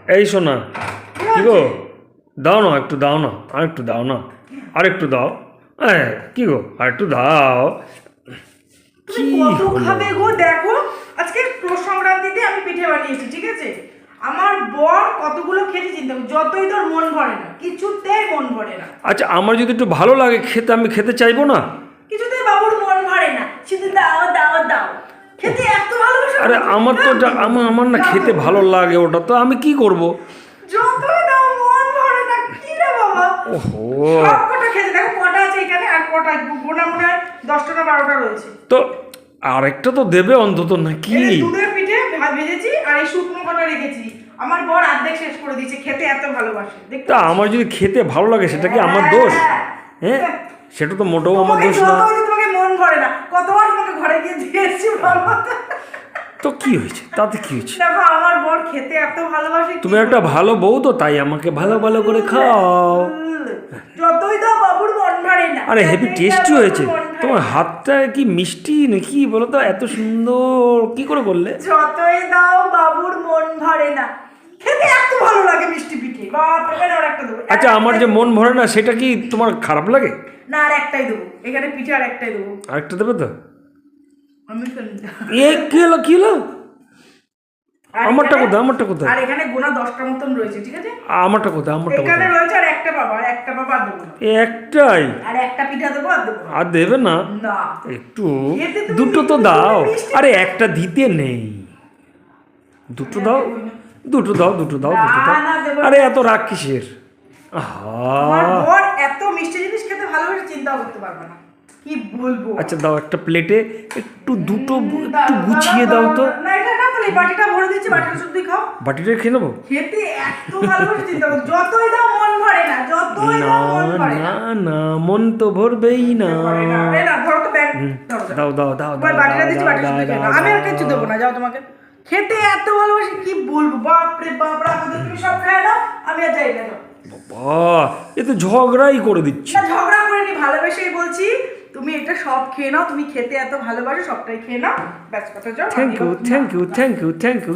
এই শোনা, কি গো, দাও না একটু, দাও না, আর একটু দাও না, আর একটু দাও। হ্যাঁ কি গো, আর একটু দাও। তুমি কত খাবে গো? দেখো আজকে পৌষ সংক্রান্তিতে আমি পিঠে বানিয়েছি, ঠিক আছে? আমার বর কতগুলো খেতে চিন্তা করো, যতই তোর মন ভরে না, কিছুতেই মন ভরে না। আচ্ছা আমার যদি একটু ভালো লাগে খেতে, আমি খেতে চাইবো না? কিছুতেই বাবুর মন ভরে না, শুধু দাও দাও দাও। খেতে এত ভালোবাসা। আরে আমার তো আমার না খেতে ভালো লাগে, ওটা তো আমি কি করব? যতই দাও মন ভরে না, কি রে বাবা? ওহো, সব কটা খেতে দেখো কটা আছে এখানে, আর কটা গোনা মনে হয় 10টা না 12টা রয়েছে। তো আরেকটা তো দেবে অন্তত নাকি? এই দুধের পিঠে ভেজেছি আর এই শুকনো কটা রেখেছি। আমার বর অর্ধেক শেষ করে দিয়েছে, খেতে এত ভালোবাসে। দেখতে তা আমার যদি খেতে ভালো লাগে সেটা কি আমার দোষ? হ্যাঁ, সেটা তো মোটেও আমার দোষ না। তোমাকে মন ভরে না, কতবার তোমাকে ঘরে গিয়ে দিয়েছি বাবা। তো কি হয়েছে, তাতে কি হয়েছে? দেখো আমার বর খেতে এত ভালোবাসে। তুমি একটা ভালো বউ তো, তাই আমাকে ভালো ভালো করে খাও। যতই দাও বাবুর মন ভরে না। আরে হেভি টেস্টি হয়েছে। তোমার হাতটা কি মিষ্টি নাকি বলো তো, এত সুন্দর কি করে করলে? যতই দাও বাবুর মন ভরে না, খেতে এত ভালো লাগে মিষ্টি পিঠে। বাপ রে, আর একটা দেবো। আচ্ছা আমার যে মন ভরে না সেটা কি তোমার খারাপ লাগে? না, আর একটাই দেবো, এখানে পিঠে আর একটাই দেবো। আরেকটা দেবে তো? আমি ফেলি। এ কি হলো, কি হলো? আমারটা কোথায়, আমারটা কোথায়? আর এখানে গোনা 10টার মতন রয়েছে, ঠিক আছে? আমারটা কোথায়, আমারটা এখানে কোথায়? রয়েছে আর একটা বাবা, আর একটা বাবা আর দেবো না। একটাই? আর একটা পিঠা দেবো আর দেবো না। আর দেবে না? না। একটু এতে তুমি দুটো তো মিষ্টি দাও। মিষ্টি। আরে একটা দিতে নেই, দুটো দাও, দুটো দাও, দুটো দাও, দুটো দাও। না, দেবো না। আরে এত রাগ কিসের? আমার আহা, বর এত মিষ্টি জিনিস খেতে ভালোবাসে, চিন্তাও করতে পারবে না, কি বলবো। আচ্ছা দাও একটা প্লেটে একটু দুটো, একটু গুছিয়ে দাও তো। না, এটা না, তাহলে এই বাটিটা ভরে দিচ্ছি, বাটিটা শুধু খাও। বাটিটা খেয়ে নেবো? খেতে এত ভালোবাসে, চিন্তা করো। যতই দাও মন ভরে না, যতই না দাও মন ভরে না না। না, মন তো ভরবেই না। ভরে না। এই না, ধরো তো ব্যাগ, ধরো দাও দাও দাও তোমার দাও বাটিটা দিচ্ছি, দাও, বাটিটা শুধু খেয়ে নাও। আমি আর কিছু দেবো না, যাও। তোমাকে খেতে এত ভালোবাসি, কি বলবো। বাপ রে বাপ, আমাদের তুমি সব খায় নাও, আমি আর যাই না, যাও। বাবা এ তো ঝগড়াই করে দিচ্ছে। না, ঝগড়া করিনি, ভালোবেসেই বলছি। তুমি এটা সব খেয়ে নাও, তুমি খেতে এত ভালোবাসো, সবটাই খেয়ে নাও, ব্যাস কথা। যাও। Thank you, thank you, thank you, thank you.